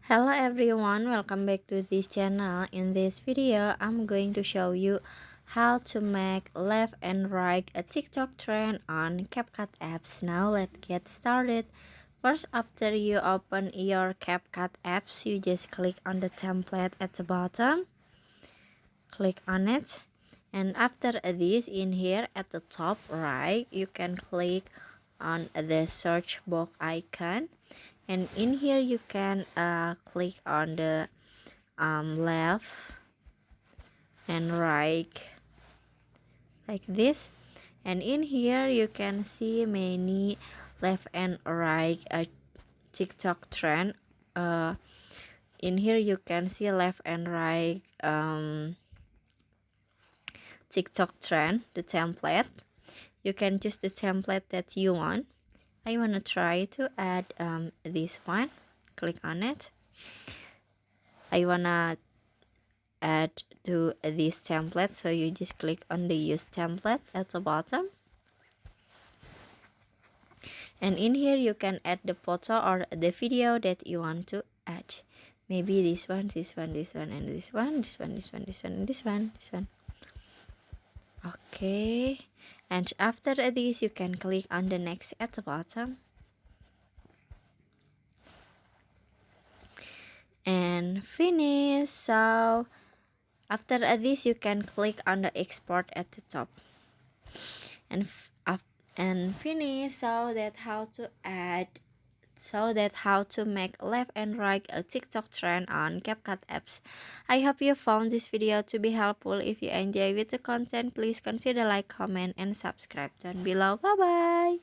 Hello everyone, welcome back to this channel. In this video, I'm going to show you how to make left and right a TikTok trend on CapCut apps. Now let's get started. First, after you open your CapCut apps, you just click on the template at the bottom. Click on it. And after this, in here at the top right, you can click on the search box icon. And in here you can click on the left and right like this, and in here you can see many left and right TikTok trend. In here you can see left and right TikTok trend, the template. You can choose the template that you want. I want to try to add this one. Click on it. I wanna add to this template, so you just click on the use template at the bottom, and in here you can add the photo or the video that you want to add. Maybe this one, this one, this one, and this one, this one, this one, this one, this one, this one. Okay, and after this you can click on the next at the bottom and finish. So after this you can click on the export at the top and finish. So that how to make left and right a TikTok trend on CapCut apps. I hope you found this video to be helpful. If you enjoy with the content, please consider like, comment, and subscribe down below. Bye bye.